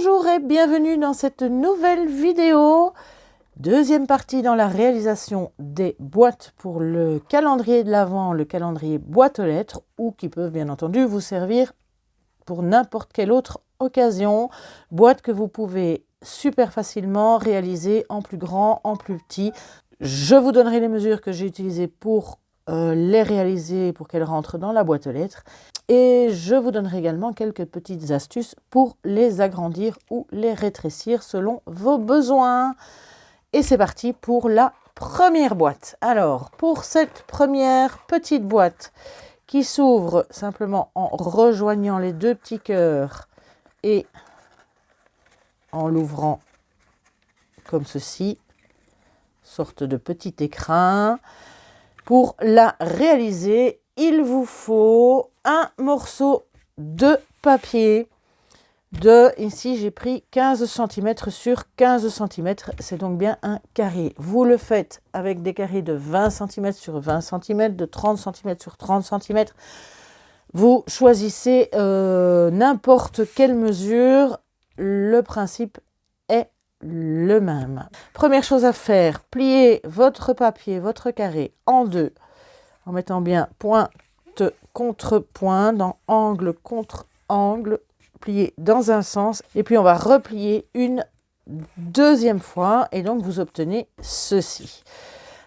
Bonjour et bienvenue dans cette nouvelle vidéo. Deuxième partie dans la réalisation des boîtes pour le calendrier de l'Avent, le calendrier boîte aux lettres, ou qui peuvent bien entendu vous servir pour n'importe quelle autre occasion. Boîte que vous pouvez super facilement réaliser en plus grand, en plus petit. Je vous donnerai les mesures que j'ai utilisées pour les réaliser, pour qu'elles rentrent dans la boîte aux lettres. Et je vous donnerai également quelques petites astuces pour les agrandir ou les rétrécir selon vos besoins. Et c'est parti pour la première boîte. Alors, pour cette première petite boîte qui s'ouvre simplement en rejoignant les deux petits cœurs et en l'ouvrant comme ceci, sorte de petit écrin. Pour la réaliser, il vous faut un morceau de papier ici j'ai pris 15 cm sur 15 cm, c'est donc bien un carré. Vous le faites avec des carrés de 20 cm sur 20 cm, de 30 cm sur 30 cm. Vous choisissez n'importe quelle mesure, le principe est le même. Première chose à faire, pliez votre papier, votre carré en deux, en mettant bien pointe contre point, dans angle contre angle, plier dans un sens, et puis on va replier une deuxième fois, et donc vous obtenez ceci.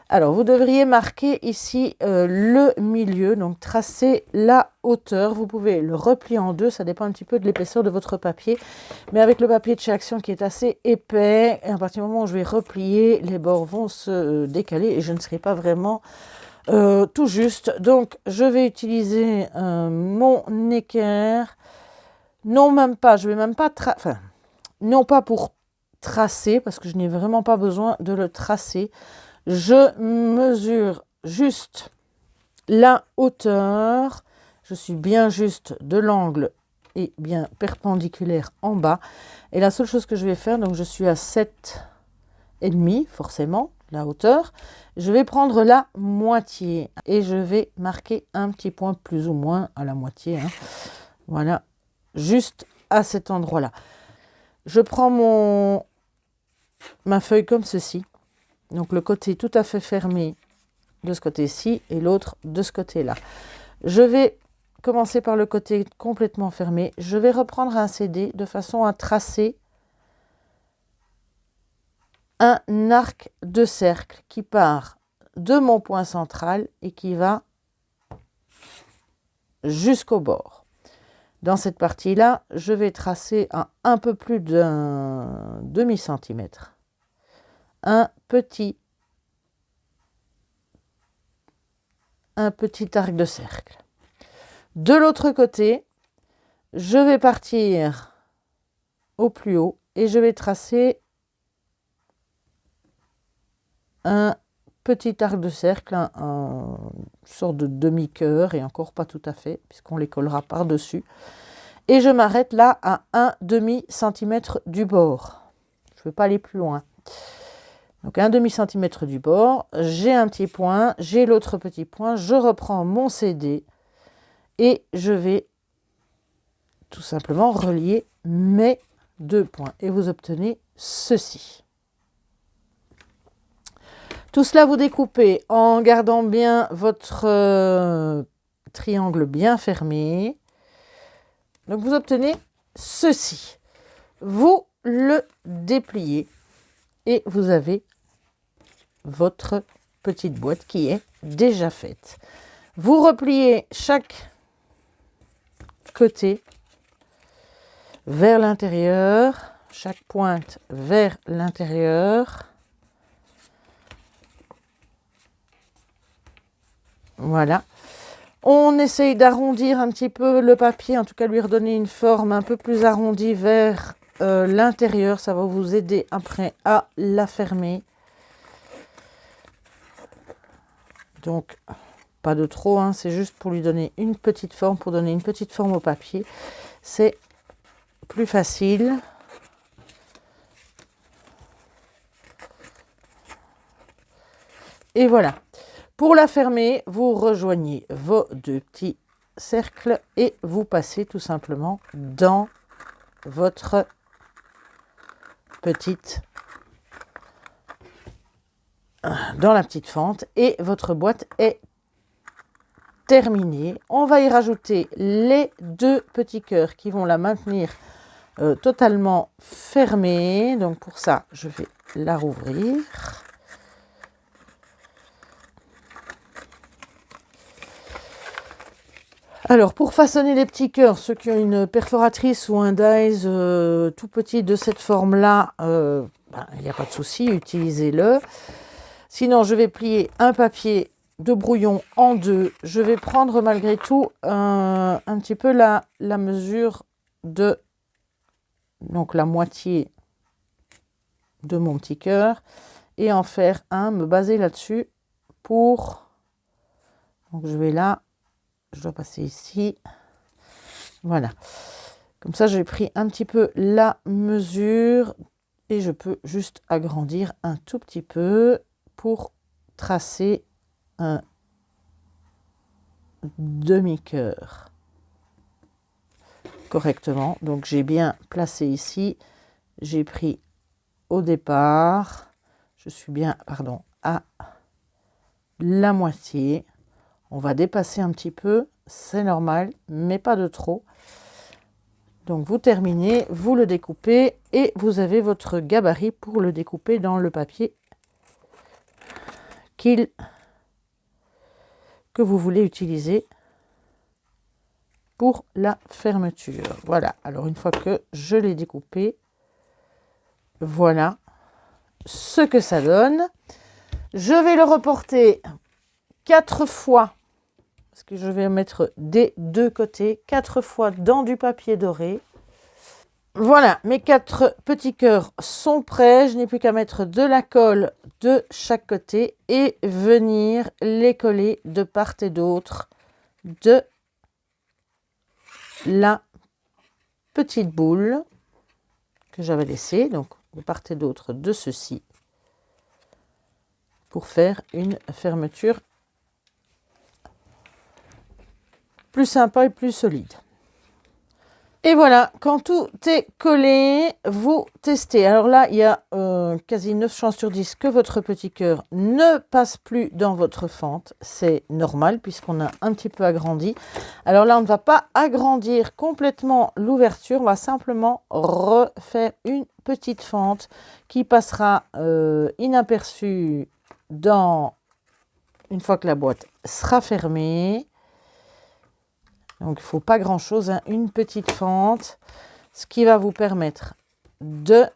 Alors vous devriez marquer ici le milieu, donc tracer la hauteur. Vous pouvez le replier en deux, ça dépend un petit peu de l'épaisseur de votre papier, mais avec le papier de chez Action qui est assez épais, à partir du moment où je vais replier, les bords vont se décaler et je ne serai pas vraiment tout juste. Donc je vais utiliser mon équerre. Non, même pas, je vais même pas non pas pour tracer, parce que je n'ai vraiment pas besoin de le tracer. Je mesure juste la hauteur. Je suis bien juste de l'angle et bien perpendiculaire en bas. Et la seule chose que je vais faire, donc je suis à 7,5 forcément, la hauteur. Je vais prendre la moitié et je vais marquer un petit point plus ou moins à la moitié. Voilà, juste à cet endroit-là. Je prends ma feuille comme ceci. Donc le côté tout à fait fermé de ce côté-ci et l'autre de ce côté-là. Je vais commencer par le côté complètement fermé. Je vais reprendre un CD de façon à tracer un arc de cercle qui part de mon point central et qui va jusqu'au bord. Dans cette partie-là, je vais tracer à un peu plus d'un demi-centimètre un petit arc de cercle. De l'autre côté, je vais partir au plus haut et je vais tracer un petit arc de cercle, une sorte de demi-cœur, et encore pas tout à fait, puisqu'on les collera par-dessus. Et je m'arrête là à un demi-centimètre du bord. Je ne veux pas aller plus loin. Donc un demi-centimètre du bord, j'ai un petit point, j'ai l'autre petit point, je reprends mon CD et je vais tout simplement relier mes deux points. Et vous obtenez ceci. Tout cela, vous découpez en gardant bien votre triangle bien fermé. Donc vous obtenez ceci. Vous le dépliez et vous avez votre petite boîte qui est déjà faite. Vous repliez chaque côté vers l'intérieur, chaque pointe vers l'intérieur. Voilà. On essaye d'arrondir un petit peu le papier, en tout cas lui redonner une forme un peu plus arrondie vers l'intérieur. Ça va vous aider après à la fermer. Donc, pas de trop, c'est juste pour lui donner une petite forme, pour donner une petite forme au papier. C'est plus facile. Et voilà. Pour la fermer, vous rejoignez vos deux petits cercles et vous passez tout simplement dans votre petite dans la petite fente et votre boîte est terminée. On va y rajouter les 2 petits cœurs qui vont la maintenir totalement fermée. Donc pour ça, je vais la rouvrir. Alors, pour façonner les petits cœurs, ceux qui ont une perforatrice ou un dies tout petit de cette forme-là, il n'y a pas de souci, utilisez-le. Sinon, je vais plier un papier de brouillon en 2. Je vais prendre malgré tout un petit peu la mesure de donc la moitié de mon petit cœur et en faire un, me baser là-dessus pour... Donc je vais là, je dois passer ici. Voilà. Comme ça, j'ai pris un petit peu la mesure et je peux juste agrandir un tout petit peu pour tracer un demi-cœur correctement. Donc j'ai bien placé ici, j'ai pris au départ, je suis bien, à la moitié. On va dépasser un petit peu, c'est normal, mais pas de trop. Donc vous terminez, vous le découpez et vous avez votre gabarit pour le découper dans le papier que vous voulez utiliser pour la fermeture. Voilà, alors une fois que je l'ai découpé, voilà ce que ça donne. Je vais le reporter 4 fois, parce que je vais mettre des 2 côtés, 4 fois dans du papier doré. Voilà, mes 4 petits cœurs sont prêts. Je n'ai plus qu'à mettre de la colle de chaque côté et venir les coller de part et d'autre de la petite boule que j'avais laissée, donc de part et d'autre de ceci, pour faire une fermeture plus sympa et plus solide. Et voilà, quand tout est collé, vous testez. Alors là, il y a quasi 9 chances sur 10 que votre petit cœur ne passe plus dans votre fente. C'est normal puisqu'on a un petit peu agrandi. Alors là, on ne va pas agrandir complètement l'ouverture. On va simplement refaire une petite fente qui passera inaperçue une fois que la boîte sera fermée. Donc, il ne faut pas grand-chose, hein, une petite fente, ce qui va vous permettre de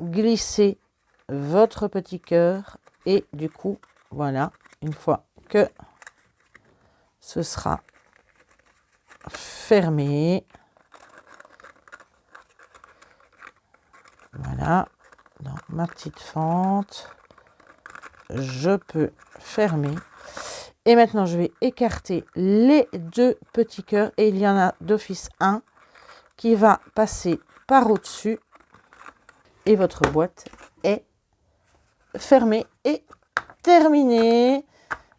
glisser votre petit cœur. Et du coup, voilà, une fois que ce sera fermé, voilà, dans ma petite fente, je peux fermer. Et maintenant, je vais écarter les 2 petits cœurs. Et il y en a d'office un qui va passer par au-dessus. Et votre boîte est fermée et terminée.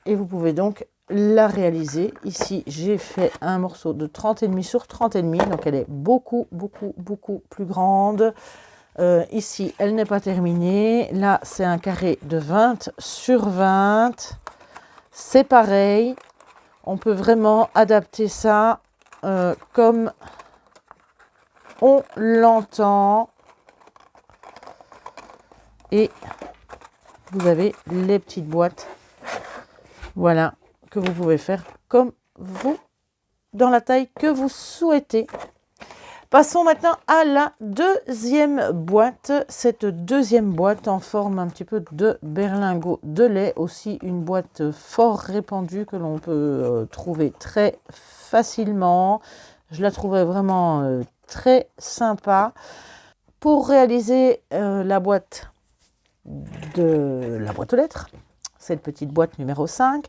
Et vous pouvez donc la réaliser. Ici, j'ai fait un morceau de 30,5 sur 30,5. Donc, elle est beaucoup, beaucoup, beaucoup plus grande. Ici, elle n'est pas terminée. Là, c'est un carré de 20 sur 20. C'est pareil, on peut vraiment adapter ça comme on l'entend. Et vous avez les petites boîtes, voilà, que vous pouvez faire comme vous, dans la taille que vous souhaitez. Passons maintenant à la deuxième boîte. Cette deuxième boîte en forme un petit peu de berlingot de lait. Aussi une boîte fort répandue que l'on peut trouver très facilement. Je la trouvais vraiment très sympa. Pour réaliser la boîte aux lettres, cette petite boîte numéro 5,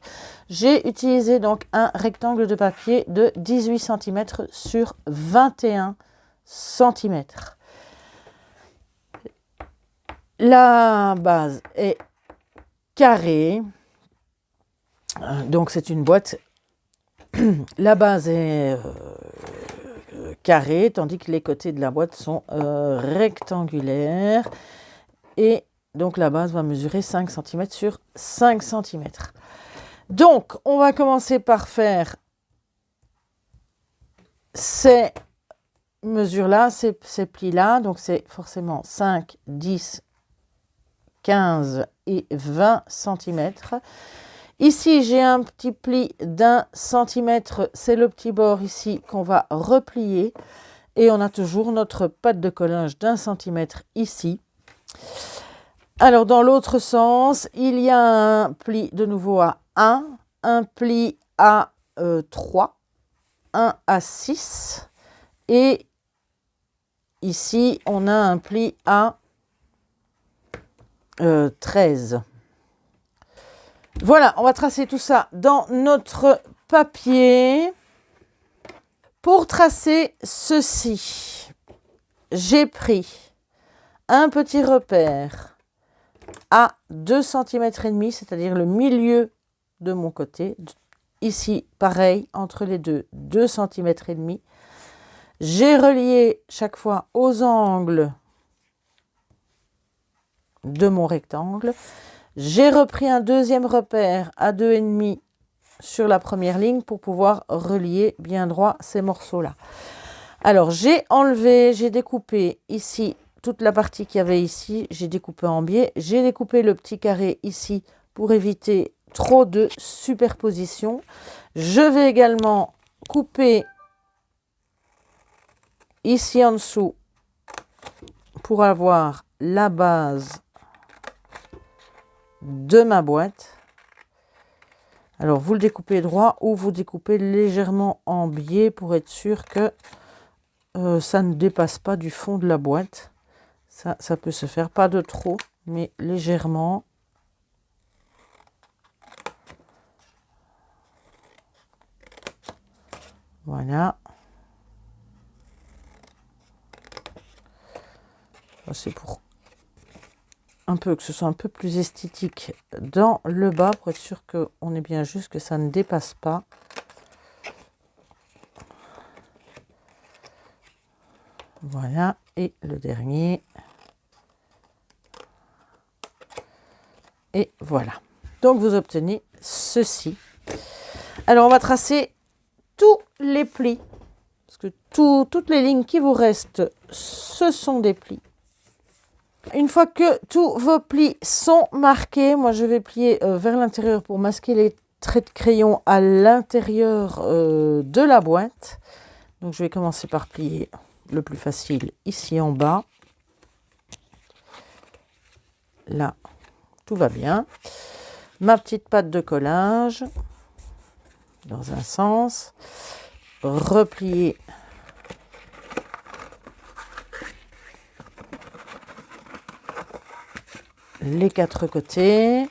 j'ai utilisé donc un rectangle de papier de 18 cm sur 21 cm. La base est carrée, donc c'est une boîte. La base est carrés, tandis que les côtés de la boîte sont rectangulaires. Et donc la base va mesurer 5 cm sur 5 cm. Donc, on va commencer par faire ces mesures-là, ces plis-là. Donc, c'est forcément 5, 10, 15 et 20 cm. Ici, j'ai un petit pli d'1 cm. C'est le petit bord ici qu'on va replier. Et on a toujours notre patte de collage d'1 cm ici. Alors, dans l'autre sens, il y a un pli de nouveau à 1, un pli à 3, un à 6 et ici, on a un pli à 13. Voilà, on va tracer tout ça dans notre papier. Pour tracer ceci, j'ai pris un petit repère à 2 cm et demi, c'est-à-dire le milieu de mon côté. Ici, pareil, entre les deux, 2 cm et demi. J'ai relié chaque fois aux angles de mon rectangle. J'ai repris un deuxième repère à 2,5 sur la première ligne pour pouvoir relier bien droit ces morceaux-là. Alors, j'ai enlevé, j'ai découpé ici toute la partie qu'il y avait ici, j'ai découpé en biais. J'ai découpé le petit carré ici pour éviter trop de superposition. Je vais également couper ici en dessous pour avoir la base de ma boîte. Alors, vous le découpez droit ou vous découpez légèrement en biais pour être sûr que ça ne dépasse pas du fond de la boîte. Ça peut se faire, pas de trop, mais légèrement. Voilà. C'est pour que ce soit un peu plus esthétique dans le bas, pour être sûr qu'on est bien juste, que ça ne dépasse pas. Voilà, et le dernier. Et voilà. Donc, vous obtenez ceci. Alors, on va tracer tous les plis. Parce que toutes les lignes qui vous restent, ce sont des plis. Une fois que tous vos plis sont marqués, moi, je vais plier vers l'intérieur pour masquer les traits de crayon à l'intérieur de la boîte. Donc, je vais commencer par plier le plus facile ici en bas. Là, tout va bien. Ma petite patte de collage dans un sens. Replier les 4 côtés.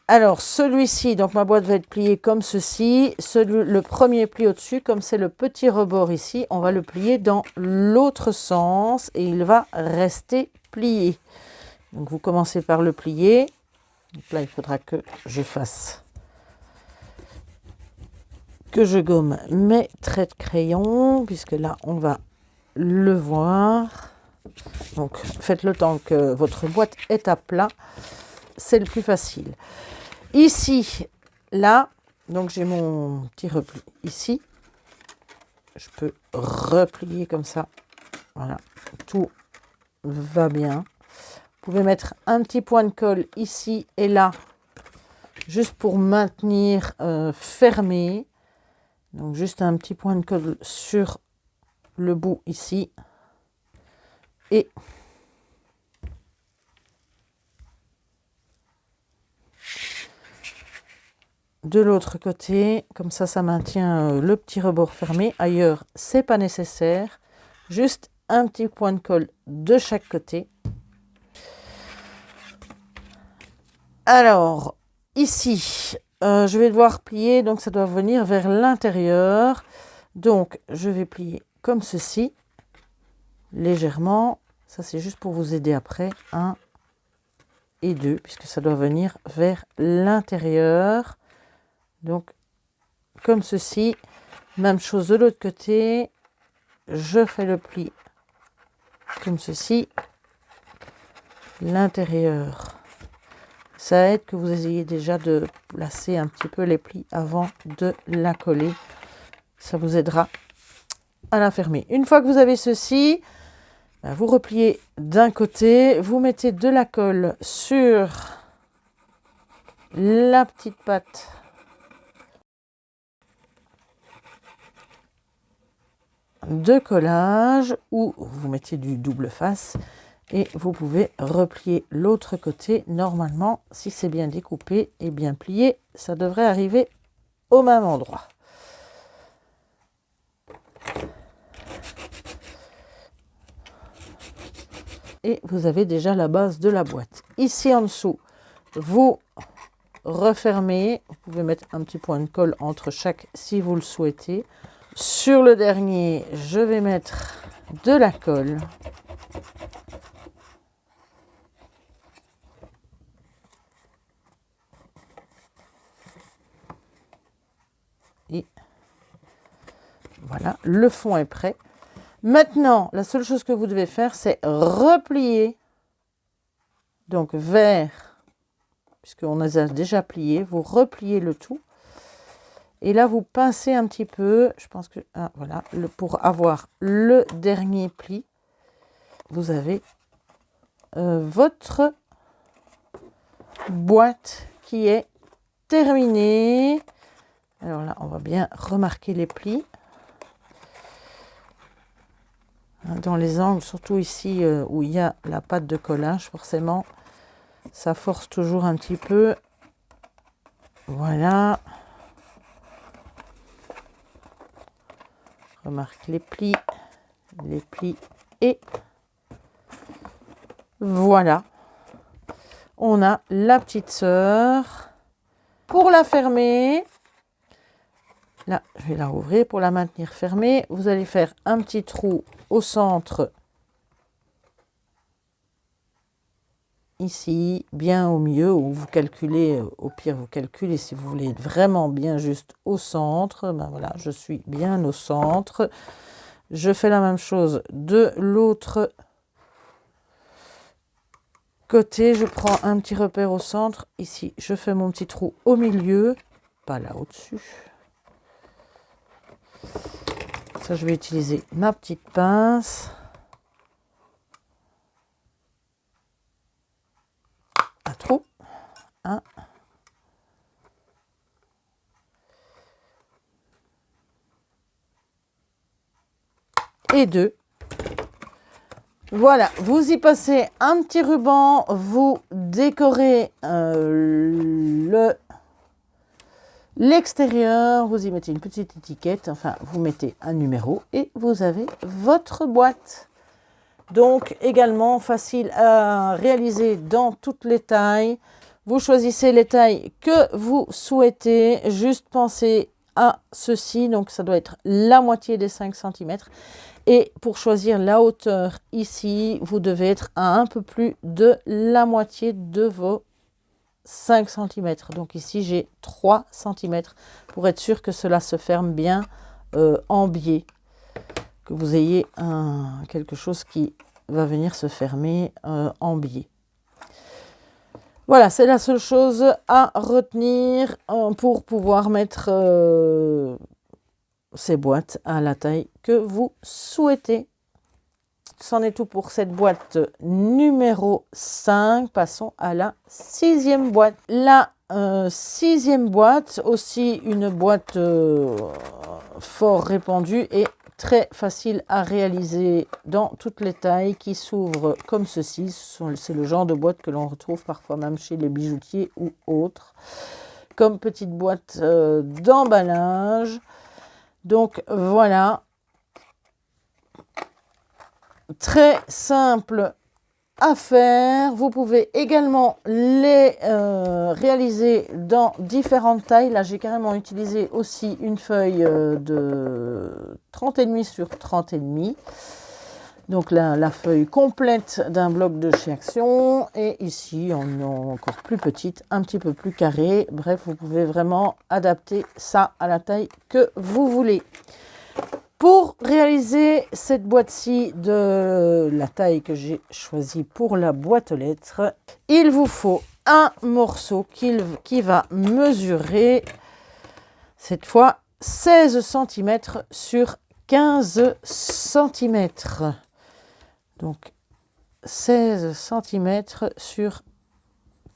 Alors, celui-ci, donc ma boîte va être pliée comme ceci. Le premier pli au-dessus, comme c'est le petit rebord ici, on va le plier dans l'autre sens et il va rester plié. Donc, vous commencez par le plier. Donc là, il faudra que je fasse, que je gomme mes traits de crayon, puisque là, on va le voir. Donc, faites le temps que votre boîte est à plat. C'est le plus facile. Ici, là, donc j'ai mon petit repli ici. Je peux replier comme ça. Voilà, tout va bien. Vous pouvez mettre un petit point de colle ici et là, juste pour maintenir fermé. Donc, juste un petit point de colle sur le bout ici. Et de l'autre côté, comme ça maintient le petit rebord fermé. Ailleurs, c'est pas nécessaire. Juste un petit point de colle de chaque côté. Alors, ici, je vais devoir plier, donc ça doit venir vers l'intérieur. Donc, je vais plier comme ceci, légèrement. Ça, c'est juste pour vous aider après. 1 et 2, puisque ça doit venir vers l'intérieur. Donc, comme ceci. Même chose de l'autre côté. je fais le pli comme ceci. L'intérieur, ça aide que vous essayez déjà de placer un petit peu les plis avant de la coller. Ça vous aidera à la fermer. Une fois que vous avez ceci, vous repliez d'un côté, vous mettez de la colle sur la petite patte de collage ou vous mettez du double face et vous pouvez replier l'autre côté. Normalement, si c'est bien découpé et bien plié, ça devrait arriver au même endroit. Et vous avez déjà la base de la boîte. Ici en dessous, vous refermez. Vous pouvez mettre un petit point de colle entre chaque si vous le souhaitez. Sur le dernier, je vais mettre de la colle. Et voilà, le fond est prêt. Maintenant, la seule chose que vous devez faire, c'est replier. Donc vers, puisqu'on les a déjà pliés, vous repliez le tout. Et là, vous pincez un petit peu, je pense que, voilà, pour avoir le dernier pli, vous avez votre boîte qui est terminée. Alors là, on va bien remarquer les plis. Dans les angles, surtout ici où il y a la pâte de collage, forcément, ça force toujours un petit peu. Voilà. Remarque les plis et voilà. On a la petite sœur. Pour la fermer, là, je vais la rouvrir. Pour la maintenir fermée, vous allez faire un petit trou au centre, ici, bien au milieu, où vous calculez, au pire, vous calculez si vous voulez être vraiment bien juste au centre. Ben voilà, je suis bien au centre. Je fais la même chose de l'autre côté. Je prends un petit repère au centre. Ici, je fais mon petit trou au milieu, pas là au-dessus. Ça, je vais utiliser ma petite pince. Un trou. 1. Et 2. Voilà, vous y passez un petit ruban, vous décorez l'extérieur, vous y mettez une petite étiquette, enfin vous mettez un numéro et vous avez votre boîte. Donc également facile à réaliser dans toutes les tailles. Vous choisissez les tailles que vous souhaitez, juste pensez à ceci, donc ça doit être la moitié des 5 cm. Et pour choisir la hauteur ici, vous devez être à un peu plus de la moitié de vos 5 cm. Donc ici, j'ai 3 cm pour être sûr que cela se ferme bien en biais. Que vous ayez quelque chose qui va venir se fermer en biais. Voilà, c'est la seule chose à retenir pour pouvoir mettre ces boîtes à la taille que vous souhaitez. C'en est tout pour cette boîte numéro 5. Passons à la 6e boîte. La 6e boîte, aussi une boîte fort répandue et très facile à réaliser dans toutes les tailles, qui s'ouvre comme ceci. C'est le genre de boîte que l'on retrouve parfois même chez les bijoutiers ou autres, comme petite boîte d'emballage. Donc voilà, très simple à faire. Vous pouvez également les réaliser dans différentes tailles. Là, j'ai carrément utilisé aussi une feuille de 30,5 sur 30,5. Donc la feuille complète d'un bloc de chez Action. Et ici, en encore plus petite, un petit peu plus carré. Bref, vous pouvez vraiment adapter ça à la taille que vous voulez. Pour réaliser cette boîte-ci de la taille que j'ai choisie pour la boîte aux lettres, il vous faut un morceau qui va mesurer, cette fois, 16 cm sur 15 cm. Donc, 16 cm sur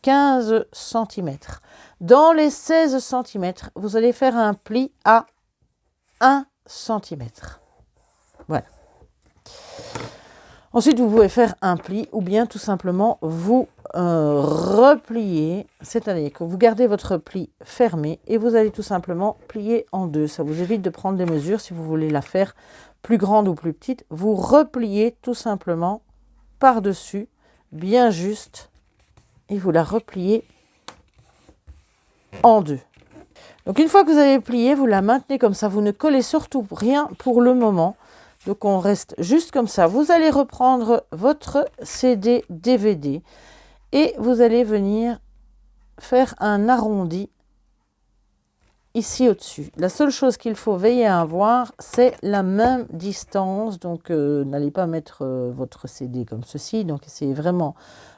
15 cm. Dans les 16 cm, vous allez faire un pli à 1 cm. Voilà. Ensuite, vous pouvez faire un pli ou bien tout simplement vous replier, c'est-à-dire que vous gardez votre pli fermé et vous allez tout simplement plier en deux. Ça vous évite de prendre des mesures si vous voulez la faire plus grande ou plus petite. Vous repliez tout simplement par-dessus, bien juste, et vous la repliez en deux. Donc une fois que vous avez plié, vous la maintenez comme ça, vous ne collez surtout rien pour le moment. Donc on reste juste comme ça. Vous allez reprendre votre CD DVD et vous allez venir faire un arrondi ici au-dessus. La seule chose qu'il faut veiller à avoir, c'est la même distance. Donc n'allez pas mettre votre CD comme ceci. Donc essayez vraiment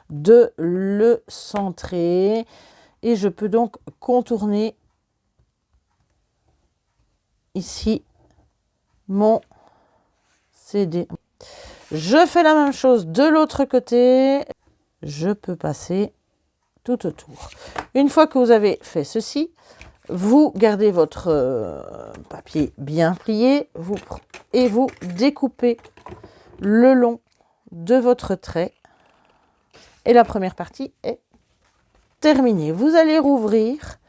de le centrer. Et je peux donc contourner ici mon CD. Je fais la même chose de l'autre côté. Je peux passer tout autour. Une fois que vous avez fait ceci, vous gardez votre papier bien plié et vous découpez le long de votre trait. Et la première partie est terminée. Vous allez rouvrir.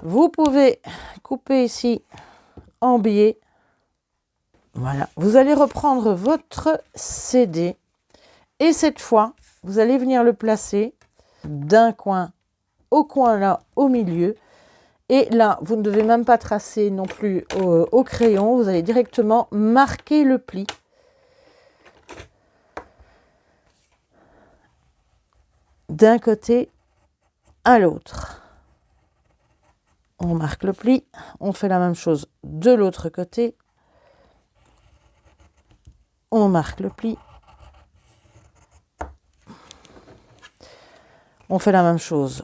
Vous pouvez couper ici en biais. Voilà. Vous allez reprendre votre CD et cette fois, vous allez venir le placer d'un coin au coin là, au milieu. Et là, vous ne devez même pas tracer non plus au crayon. Vous allez directement marquer le pli. D'un côté à l'autre. On marque le pli. On fait la même chose de l'autre côté. On marque le pli. On fait la même chose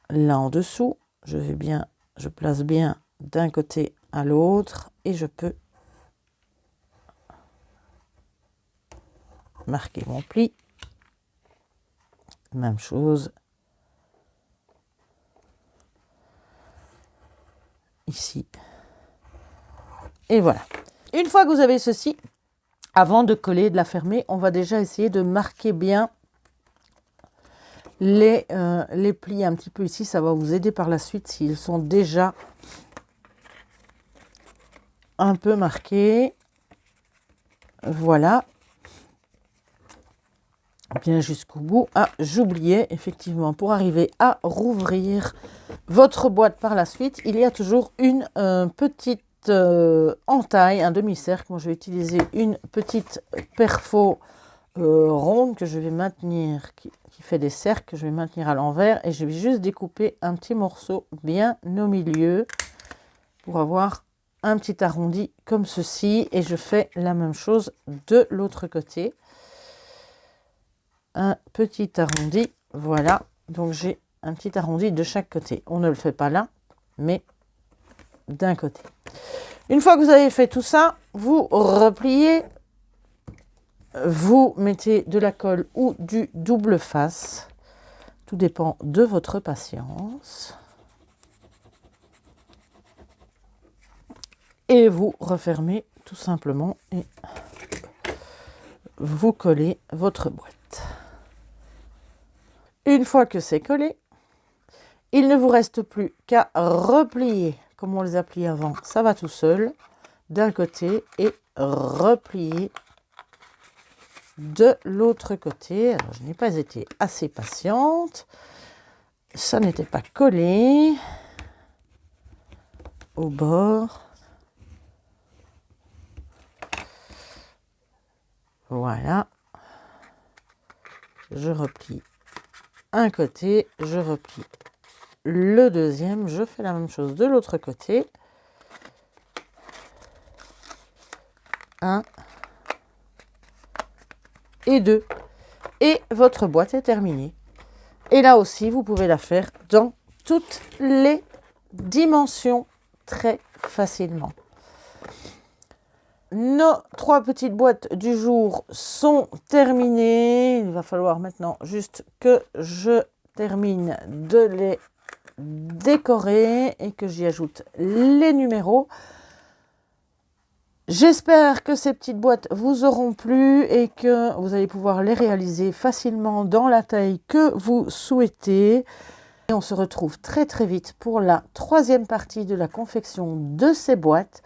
là en dessous. Je place bien d'un côté à l'autre et je peux marquer mon pli. Même chose ici. Et voilà. Une fois que vous avez ceci, avant de coller, de la fermer, on va déjà essayer de marquer bien les plis un petit peu ici. Ça va vous aider par la suite s'ils sont déjà un peu marqués. Voilà. Bien jusqu'au bout. Ah, j'oubliais, effectivement, pour arriver à rouvrir votre boîte par la suite, il y a toujours une petite entaille, un demi-cercle. Moi, je vais utiliser une petite perfo ronde que je vais maintenir, qui fait des cercles, que je vais maintenir à l'envers. Et je vais juste découper un petit morceau bien au milieu pour avoir un petit arrondi comme ceci. Et je fais la même chose de l'autre côté. Un petit arrondi, voilà. Donc j'ai un petit arrondi de chaque côté. On ne le fait pas là, mais d'un côté. Une fois que vous avez fait tout ça, vous repliez, vous mettez de la colle ou du double face. Tout dépend de votre patience. Et vous refermez tout simplement et vous collez votre boîte. Une fois que c'est collé, il ne vous reste plus qu'à replier comme on les a pliés avant. Ça va tout seul d'un côté et replier de l'autre côté. Alors, je n'ai pas été assez patiente. Ça n'était pas collé au bord. Voilà. Je replie un côté, je replie le deuxième, je fais la même chose de l'autre côté. 1 et 2. Et votre boîte est terminée. Et là aussi, vous pouvez la faire dans toutes les dimensions très facilement. Nos 3 petites boîtes du jour sont terminées. Il va falloir maintenant juste que je termine de les décorer et que j'y ajoute les numéros. J'espère que ces petites boîtes vous auront plu et que vous allez pouvoir les réaliser facilement dans la taille que vous souhaitez. Et on se retrouve très très vite pour la 3e partie de la confection de ces boîtes.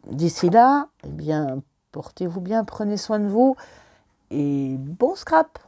D'ici là, eh bien, portez-vous bien, prenez soin de vous et bon scrap!